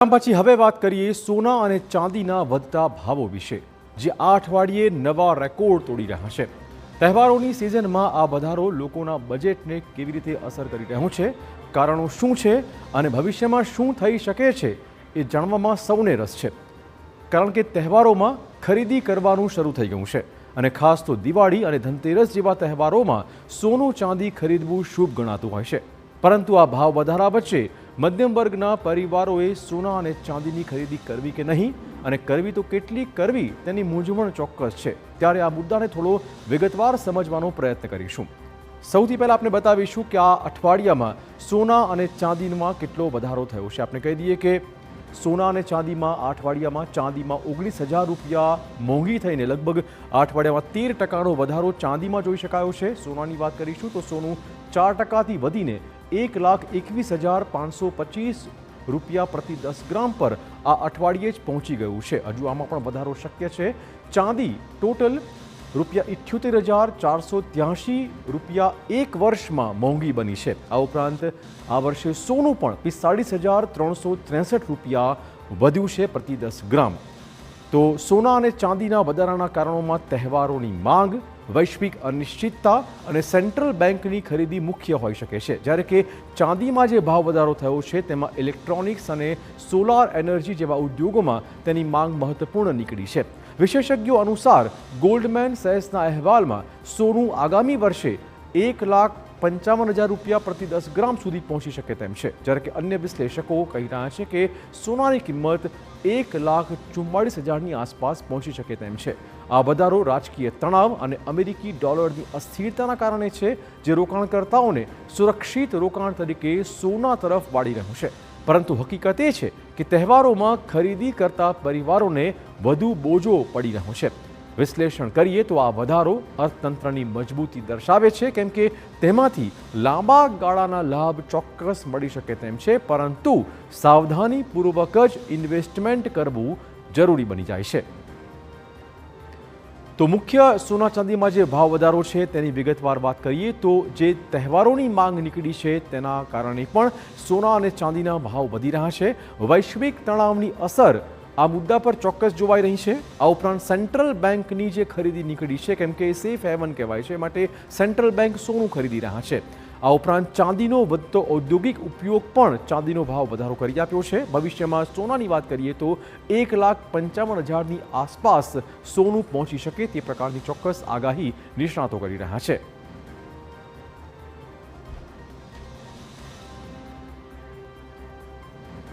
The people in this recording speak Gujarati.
પછી હવે વાત કરીએ સોના અને ચાંદીના વધતા ભાવો વિશે, જે આ અઠવાડિયે નવા રેકોર્ડ તોડી રહ્યા છે। તહેવારોની સિઝનમાં આ વધારો લોકોના બજેટને કેવી રીતે અસર કરી રહ્યો છે, કારણો શું છે અને ભવિષ્યમાં શું થઈ શકે છે એ જાણવામાં સૌને રસ છે। કારણ કે તહેવારોમાં ખરીદી કરવાનું શરૂ થઈ ગયું છે અને ખાસ તો દિવાળી અને ધનતેરસ જેવા તહેવારોમાં સોનું ચાંદી ખરીદવું શુભ ગણાતું હોય છે। પરંતુ આ ભાવ વધારા વચ્ચે મધ્યમ વર્ગના પરિવારોએ સોના અને ચાંદીની ખરીદી કરવી કે નહીં અને કરવી તો કેટલી કરવી તેની મૂંઝવણ ચોક્કસ છે। ત્યારે આ મુદ્દાને થોડો વિગતવાર સમજવાનો પ્રયત્ન કરીશું। સૌથી પહેલાં આપણે બતાવીશું કે આ અઠવાડિયામાં સોના અને ચાંદીમાં કેટલો વધારો થયો છે। આપણે કહી દઈએ કે સોના અને ચાંદીમાં આ અઠવાડિયામાં ચાંદીમાં 19,000 રૂપિયા મોંઘી થઈને લગભગ આ અઠવાડિયામાં 13% વધારો ચાંદીમાં જોઈ શકાયો છે। સોનાની વાત કરીશું તો સોનું 4%થી વધીને 1,21,525 રૂપિયા પ્રતિ 10 ગ્રામ પર આ અઠવાડિયે જ પહોંચી ગયું છે। હજુ આમાં પણ વધારો શક્ય છે। ચાંદી ટોટલ રૂપિયા 78,483 રૂપિયા એક વર્ષમાં મોંઘી બની છે। આ ઉપરાંત આ વર્ષે સોનું પણ 45,363 રૂપિયા વધ્યું છે પ્રતિ 10 ગ્રામ। તો સોના અને ચાંદીના વધારાના કારણોમાં તહેવારોની માંગ, વૈશ્વિક અનિશ્ચિતતા અને સેન્ટ્રલ બેંકની ખરીદી મુખ્ય હોઈ શકે છે। જ્યારે કે ચાંદીમાં જે ભાવ વધારો થયો છે તેમાં ઇલેક્ટ્રોનિક્સ અને સોલાર એનર્જી જેવા ઉદ્યોગોમાં તેની માંગ મહત્વપૂર્ણ નીકળી છે। વિશેષજ્ઞો અનુસાર ગોલ્ડમેન સેક્સના અહેવાલમાં સોનું આગામી વર્ષે 1,55,000 રૂપિયા પ્રતિ 10 ગ્રામ સુધી પહોંચી શકે તેમ છે। જ્યારે કે અન્ય વિશ્લેષકો કહી રહ્યા છે કે સોનાની કિંમત 1,44,000ની આસપાસ પહોંચી શકે તેમ છે। આ વધારો રાજકીય તણાવ અને અમેરિકી ડોલરની અસ્થિરતાના કારણે છે, જે રોકાણકર્તાઓને સુરક્ષિત રોકાણ તરીકે સોના તરફ વાળી રહ્યું છે। પરંતુ હકીકત એ છે કે તહેવારોમાં ખરીદી કરતા પરિવારોને વધુ બોજો પડી રહ્યો છે। વિશ્લેષણ કરીએ તો આ વધારો અર્થતંત્રની મજબૂતી દર્શાવે છે, કેમ કે તેમાંથી લાંબા ગાળાના લાભ ચોક્કસ મળી શકે તેમ છે, પરંતુ સાવધાનીપૂર્વક જ ઇન્વેસ્ટમેન્ટ કરવું જરૂરી બની જાય છે। તો મુખ્ય સોના ચાંદીમાં જે ભાવ વધારો છે તેની વિગતવાર વાત કરીએ તો જે તહેવારોની માંગ નીકળી છે તેના કારણે પણ સોના અને ચાંદીના ભાવ વધી રહ્યા છે। વૈશ્વિક તણાવની અસર આ મુદ્દા પર ચોક્કસ જોવાઈ રહી છે। આ ઉપરાંત સેન્ટ્રલ બેંકની જે ખરીદી નીકળી છે, કેમ કે સેફ હેવન કહેવાય છે, માટે સેન્ટ્રલ બેંક સોનું ખરીદી રહ્યા છે। આ ઉપરાંત ચાંદીનો વધતો ઔદ્યોગિક ઉપયોગ પણ ચાંદીનો ભાવ વધારો કરી આપ્યો છે। ભવિષ્યમાં સોનાની વાત કરીએ તો 1,55,000ની આસપાસ સોનું પહોંચી શકે તે પ્રકારની ચોક્કસ આગાહી નિષ્ણાતો કરી રહ્યા છે।